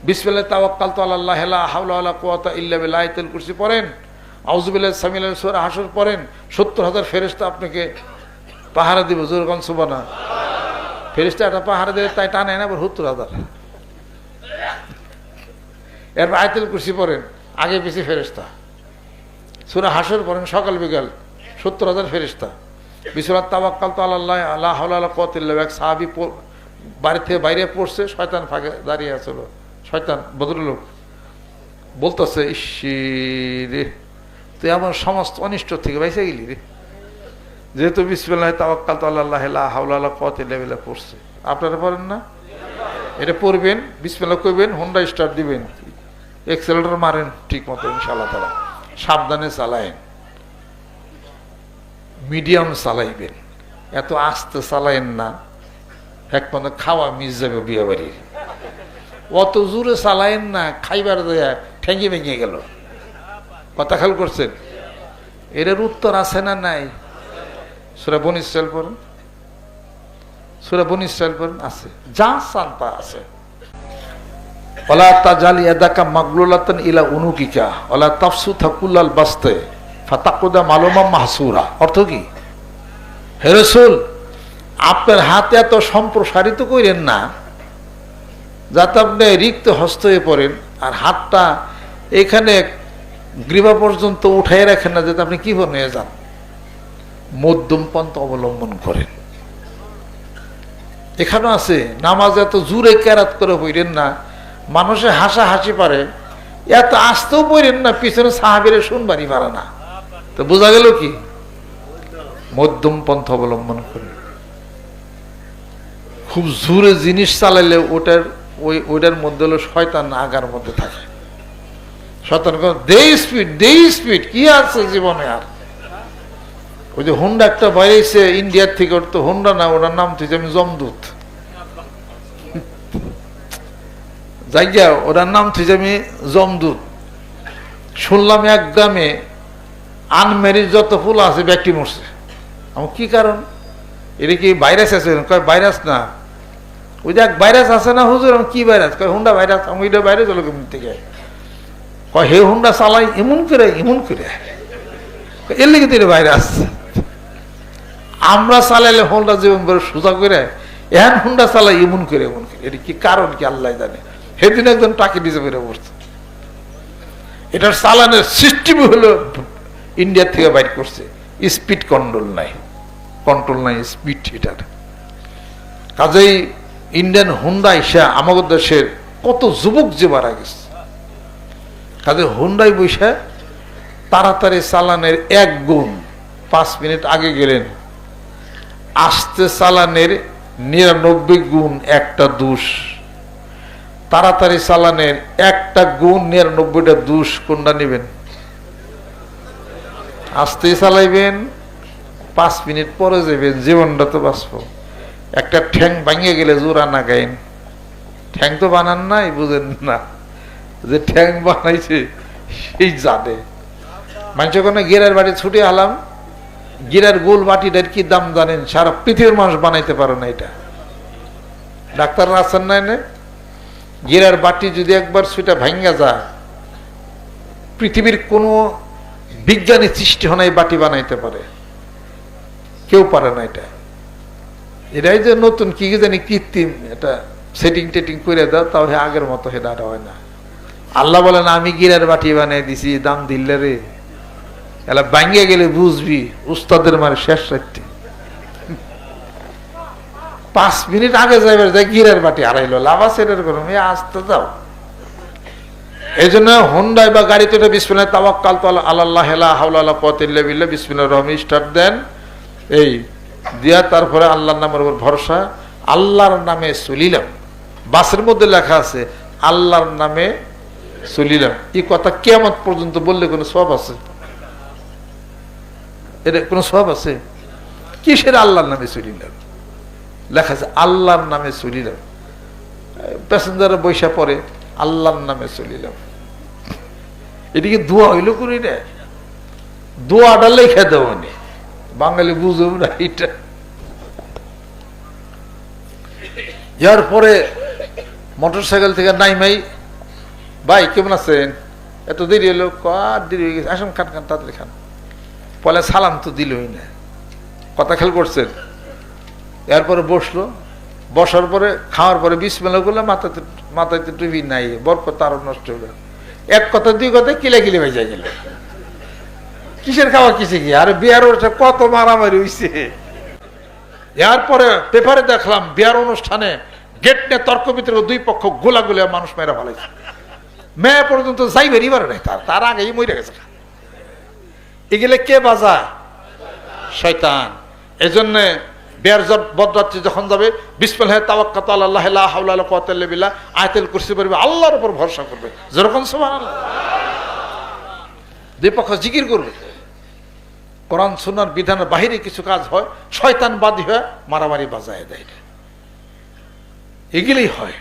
বিসমিল্লাহ তাওয়াক্কালতু আলাল্লাহ লা হাওলা ওয়ালা কুওয়াতা ইল্লা বিল্লাহ, আয়াতুল কুরসি পড়েন, আউযু বিল্লাহি সামিল আলিম সূরা হাসর পড়েন, ৭০,০০০ ফেরেশতা আপনাকে পাহারা দিব। জোরগান সুবহানাল্লাহ। ফেরেশতা একটা পাহারা দিলে তাই টানে না, আবার ৭০,০০০। এরপর আয়াতুল কুরসি পড়েন, আগে পিছিয়ে ফেরেশতা। সূরা হাসর পড়েন সকাল বিকাল, ৭০,০০০ ফেরেশতা। বিসমিল্লাহ তাওয়াক্কালতু আলাল্লাহ লা হাওলা ওয়ালা কুওয়াতা ইল্লা বিল্লাহ। এক সাহাবী বাড়ি থেকে বাইরে পড়ছে, শয়তান ফাঁকে দাঁড়িয়ে আছিল। শয়তান ভদ্রলোক বলতেছে, ইসরে তুই আমার সমস্ত অনিষ্ট থেকে বাইসে গেলি রে, যেহেতু বিসমিল্লাহ তাওয়াক্কালতু আলাল্লাহ লা হাওলা ওয়ালা কুওয়াতা ইল্লা বিল্লাহ পড়ছে। আপনারা পড়েন না? এটা পড়বেন, বিসমিল্লাহ কইবেন, হোন্ডা স্টার্ট দিবেন, এক্সেলেটর মারেন ঠিক মতো, ইনশাআল্লাহ তাআলা। সাবধানে চালায়েন, মিডিয়াম চালাইবেন, এত আস্তে চালায়েন না, একমাত্র খাওয়া মিস যাবে বিয়ে বাড়ির। অত জোরে চালায়েন না, খাইবার দেয়া ঠেঙ্গি ভেঙে গেল। কথা খেয়াল করছেন? এর উত্তর আছে না নাই? সূরা বনী ইসরাঈল পড়ুন, সূরা বনী ইসরাঈল পড়ুন, আছে, যা চান তা আছে। ওয়ালা তাজাল ইয়াদাকা মাগলুলাতান ইলা উনুকিকা ওয়ালা তাফসুতা কুল্লাল বাসতে ফাতাকুদা মালুমাম মাহসুরা। অর্থ কি? হে রাসূল, আপনার হাতে এত সম্প্রসারিত করেন না যাতে আপনি রিক্ত হস্ত হয়ে পড়েন, আর হাতটা এখানে গ্রীবা পর্যন্ত উঠাই রাখেন না যাতে আপনি কি নিয়ে যান। মধ্যম পন্থা অবলম্বন করেন। এখানে আছে, নামাজ এত জোরে কেরাত করে পড়েন না, মানুষে হাসাহাসি পারে, এত আস্তেও পড়েন না পিছনে সাহাবীরা শুনবারই পারে না। তো বোঝা গেল কি? মধ্যম পন্থা অবলম্বন করেন। খুব জোরে জিনিস চালাইলে ওইটার মধ্যে হলো শয়তান আগার মধ্যে থাকে। শয়তান দে স্পিড, দে স্পিড, কি আছে জীবনে আর? ওই যে হুন্ডা একটা বাইরেছে ইন্ডিয়ার থেকে, ওর তো হুন্ডা না, ওটার নাম থেকে আমি জমদূত, জায়গা ওটার নাম থেকে আমি জমদূত। শুনলাম এক গ্রামে আনম্যারিড যত ফুল আছে ব্যক্তি মরছে। আমার কি কারণ? এটা কি ভাইরাস আছে? কয় ভাইরাস না, ওই যে এক ভাইরাস আছে না হুজুর। আমি কি ভাইরাস? কয় হুন্ডা ভাইরাস। আমি ওইটা ভাইরাস হলো কেমন থেকে? কয় হে হুন্ডা চালাই এমন করে, এমন করে, এর লিগে তো এটা ভাইরাস। আমরা চালাইলে হুন্ডা জীবন করে সোজা করে, এখন হুন্ডা চালাই এমন করে, এমন করে। এটা কি কারণ কি আল্লাহ জানে। সেদিন একজন টাকি দিতে পেরে বসছে। এটার চালানের সিস্টেম হলো ইন্ডিয়া থেকে বাইর করছে। স্পিড কন্ট্রোল নাই, কন্ট্রোল নাই স্পিড। এটার কাজেই ইন্ডিয়ান হুন্ডা এসে আমাদের দেশের কত যুবক যে মারা গেছে। কাজে হুন্ডাই বসে তাড়াতাড়ি চালানের 1 গুণ, 5 মিনিট আগে গেলেন। আস্তে চালানের 99 গুণ একটা দোষ। তাড়াতাড়ি চালানের 1টা গুণ 99টা দোষ। কোনটা নেবেন? আস্তে চালাইবেন, 5 মিনিট পরে যাবেন, জীবনটা তো বাঁচব। একটা ঠ্যাং ভাঙিয়ে গেলে জোড়া না গাইন, ঠ্যাং তো বানান নাই, বুঝেন না? যে ঠ্যাং বানাইছে সেই জানে। মানুষ কোনো গিরার বাড়ি ছুটে আলাম, গিরার গোল বাটিটার কি দাম জানেন? সারা পৃথিবীর মানুষ বানাইতে পারে না এটা। ডাক্তাররা আছেন না এনে? গিরার বাটি যদি একবার সেটা ভাঙ্গা যায়, পৃথিবীর কোনো বিজ্ঞানী সৃষ্টি হয় বাটি বানাইতে পারে, কেউ পারে না এটা। এটাই যে নতুন কি জানি কৃত্রিম এটা সেটিং টেটিং করে দাও, তাও আগের মতো সেটা হয় না। আল্লাহ বলেন আমি গিরার বাটি বানিয়ে দিছি, দাম দিলে রে, এলা ভাঙ্গে গেলে বুঝবি উস্তাদের মারে শেষ রাখতে। 5 মিনিট আগে যাইবার যায় গিরার বাটি হারাইলো, লাভ আছে এটার কোনো? আসতে যাও। এই জন্য হুন্ডাই বা গাড়িতে এটা বিসমিল্লাহ তাওয়াক্কালতু আলাল্লাহ লা হাওলা ওয়ালা কুওয়াতা ইল্লা বিল্লাহ, বিসমিল্লাহির রহমানির স্টার্ট দেন। এই দিয়া তারপরে আল্লাহর নামের উপর ভরসা, আল্লাহর নামে চলিলাম। বাসের মধ্যে লেখা আছে আল্লাহর নামে চলিলাম। এই কথা কিয়ামত পর্যন্ত বললে কোনো সওয়াব আছে? এটা কোনো সওয়াব আছে? কিসের আল্লাহর নামে চলিলাম? লেখা আছে আল্লাহর নামে চলিলাম। প্যাসেঞ্জারে বৈশা পড়ে আল্লাহর নামে চলিলাম। এদিকে দোয়া হইল করি রে, দোয়াটা লেখা দেওয়ানি, বাঙালি বুঝব না এটা। এর পরে মোটরসাইকেল থেকে নাইমাই ভাই কেমন আছেন? এত দেরি হলো, আর দেরি হয়ে গেছে, আসুন খান খান তাড়াতাড়ি খান। পরে সালাম তো দিলই না, কথা খেয়াল করছেন? এরপরে বসলো, বসার পরে খাওয়ার পরে বিসমিল্লাহ করলে মাথায় তো টুপি নাই, বরকত আরো নষ্ট হলো। এক কথা দুই কথায় কিলাকিলি হয়ে যায় গেল। কিসের খাওয়া কিসে কি? আর বিয়ার কত মারামারি হইছে। এরপরে পেপারে দেখলাম বিয়ার অনুষ্ঠানে গেট নিয়ে তর্ক বিতর্ক, দুই পক্ষ গোলাগুলি মানুষ মেয়েরা ভালাইছে। মেয়ে পর্যন্ত যাই বেরিয়ে পারে নাই, তার আগেই মরে গেছে। এগুলো কে বাজায়? শয়তান। এজন্য বিয়ার বদরাত্রি যখন যাবে বিসমিল্লাহি তাওয়াক্কালতু আলাল্লাহি লা হাওলা ওয়ালা কুওয়াতা ইল্লা বিল্লাহ আয়াতুল কুরসি পড়বে, আল্লাহর উপর ভরসা করবে, যেরকম সুবহানাল্লাহ। দুই পক্ষ জিকির করবে। কোরআন সুন্নাহর বিধানের বাহিরে কিছু কাজ হয়, শয়তান বাদী হয়ে মারামারি বাজায় দেয়, এগুলোই হয়।